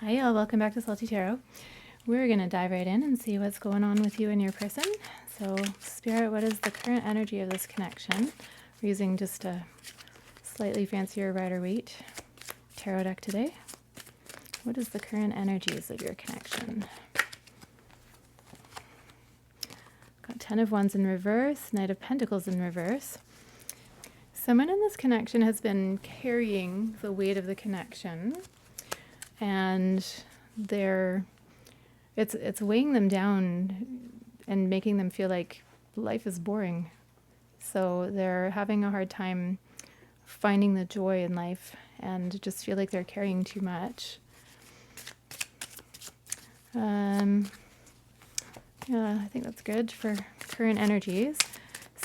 Hi, y'all. Welcome back to Salty Tarot. We're going to dive right in and see what's going on with you and your person. So, Spirit, what is the current energy of this connection? We're using just a slightly fancier Rider-Waite Tarot deck today. What is the current energies of your connection? Got 10 of Wands in reverse, Knight of Pentacles in reverse. Someone in this connection has been carrying the weight of the connection, and it's weighing them down and making them feel like life is boring. So they're having a hard time finding the joy in life and just feel like they're carrying too much. Yeah, I think that's good for current energies.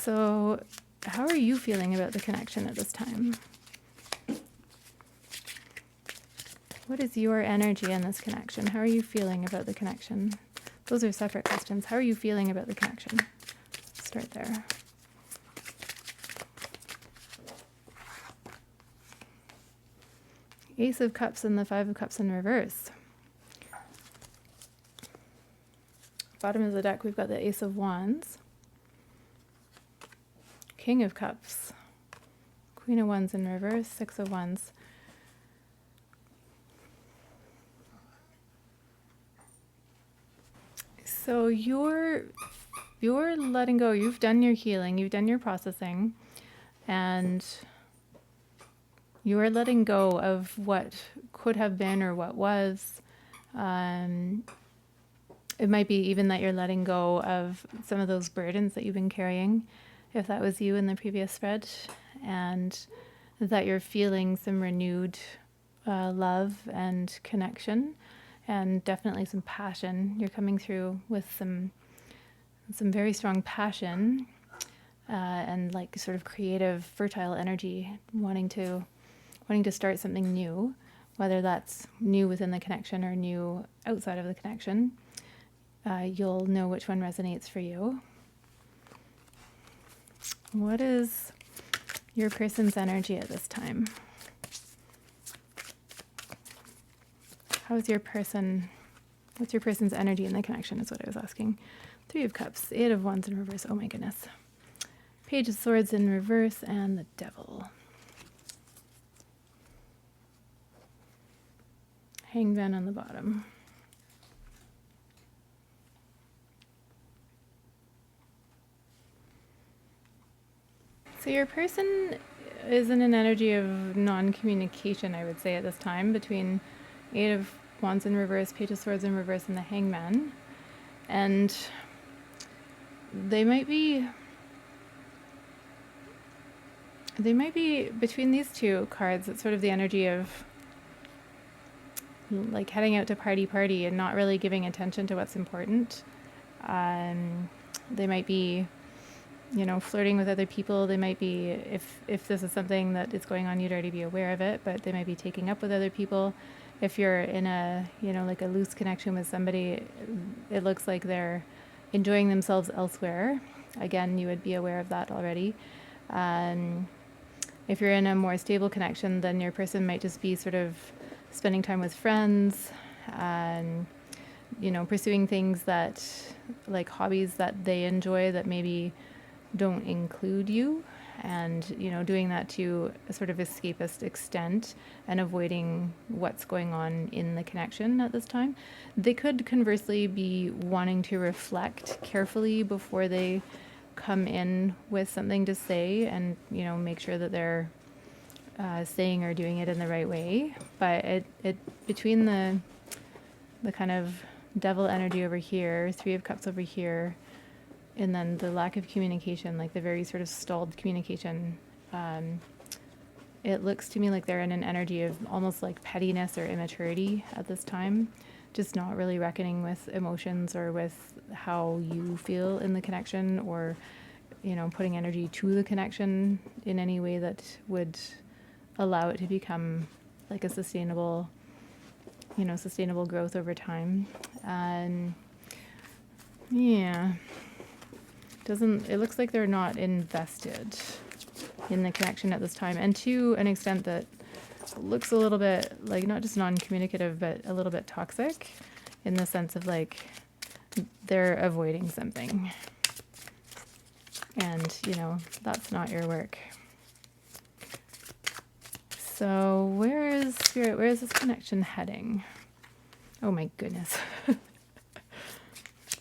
So how are you feeling about the connection at this time? What is your energy in this connection? How are you feeling about the connection? Those are separate questions. How are you feeling about the connection? Start there. Ace of Cups and the Five of Cups in reverse. Bottom of the deck, we've got the Ace of Wands, King of Cups, Queen of Wands in reverse, Six of Wands. So you're letting go. You've done your healing, you've done your processing, and you're letting go of what could have been or what was. It might be even that you're letting go of some of those burdens that you've been carrying, if that was you in the previous spread, and that you're feeling some renewed love and connection, and definitely some passion. You're coming through with some very strong passion and like sort of creative, fertile energy, wanting to start something new, whether that's new within the connection or new outside of the connection. You'll know which one resonates for you. What is your person's energy at this time? What's your person's energy in the connection is what I was asking. Three of Cups, Eight of Wands in reverse. Oh my goodness. Page of Swords in reverse, and the Devil. Hangman on the bottom. So your person is in an energy of non-communication, I would say, at this time, between Eight of Wands in reverse, Page of Swords in reverse, and the Hangman. And they might be between these two cards. It's sort of the energy of like heading out to party and not really giving attention to what's important. They might be, flirting with other people. They might be, if this is something that is going on, you'd already be aware of it, but they might be taking up with other people. If you're in a, like a loose connection with somebody, it looks like they're enjoying themselves elsewhere. Again, you would be aware of that already. If you're in a more stable connection, then your person might just be sort of spending time with friends, and pursuing things that, like hobbies that they enjoy that maybe don't include you, and doing that to a sort of escapist extent and avoiding what's going on in the connection at this time. They could conversely be wanting to reflect carefully before they come in with something to say, and make sure that they're saying or doing it in the right way. But it between the kind of Devil energy over here, Three of Cups over here, and then the lack of communication, like the very sort of stalled communication, it looks to me like they're in an energy of almost like pettiness or immaturity at this time, just not really reckoning with emotions or with how you feel in the connection, or putting energy to the connection in any way that would allow it to become like a sustainable growth over time. And it looks like they're not invested in the connection at this time, and to an extent that looks a little bit like not just non-communicative, but a little bit toxic in the sense of like they're avoiding something. And, you know, that's not your work. So where is Spirit? Where is this connection heading? Oh my goodness.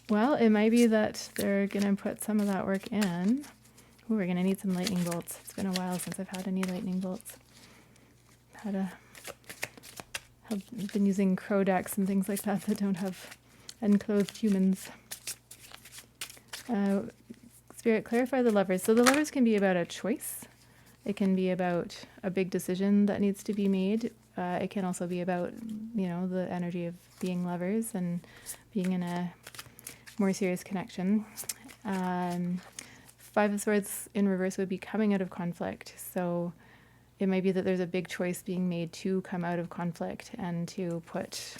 Well, it might be that they're going to put some of that work in. Ooh, we're going to need some lightning bolts. It's been a while since I've had any lightning bolts. Have been using crow decks and things like that don't have unclothed humans. Spirit, clarify the Lovers. So the Lovers can be about a choice. It can be about a big decision that needs to be made. It can also be about, you know, the energy of being lovers and being in a more serious connection. Five of Swords in reverse would be coming out of conflict. So it might be that there's a big choice being made to come out of conflict and to put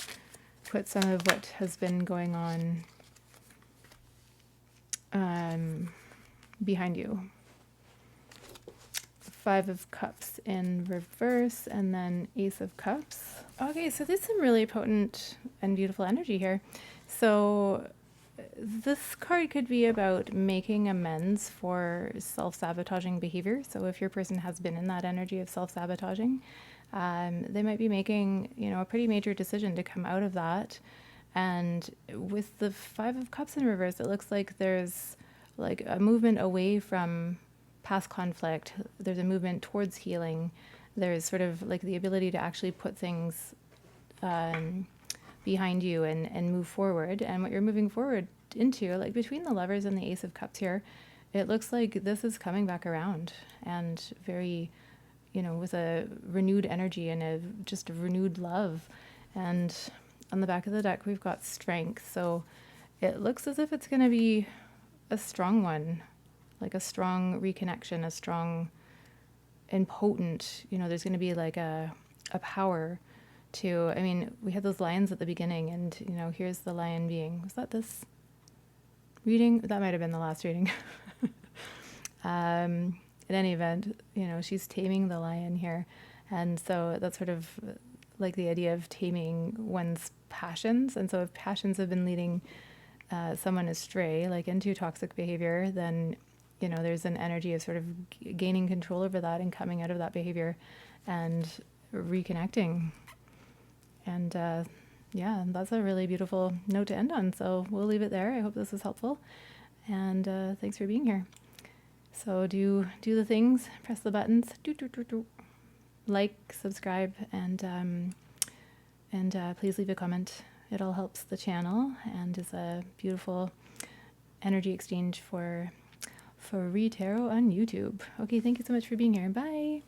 some of what has been going on behind you. Five of Cups in reverse, and then Ace of Cups. Okay, so there's some really potent and beautiful energy here. So this card could be about making amends for self-sabotaging behavior. So if your person has been in that energy of self-sabotaging, they might be making, you know, a pretty major decision to come out of that. And with the Five of Cups in reverse, it looks like there's like a movement away from past conflict. There's a movement towards healing. There's sort of like the ability to actually put things behind you and move forward. And what you're moving forward into, like between the Lovers and the Ace of Cups here, it looks like this is coming back around and very, you know, with a renewed energy and just a renewed love. And on the back of the deck, we've got Strength. So it looks as if it's going to be a strong one, like a strong reconnection, a strong and potent, you know, there's going to be like a power to, I mean, we had those lions at the beginning and, you know, here's the lion being, was that this reading? That might have been the last reading. In any event, you know, she's taming the lion here. And so that's sort of like the idea of taming one's passions. And so if passions have been leading someone astray, like into toxic behavior, then, you know, there's an energy of sort of gaining control over that and coming out of that behavior and reconnecting. And yeah, that's a really beautiful note to end on. So we'll leave it there. I hope this was helpful. And thanks for being here. So do the things, press the buttons, like, subscribe, and please leave a comment. It all helps the channel and is a beautiful energy exchange for Waite Tarot on YouTube. Okay, thank you so much for being here. Bye.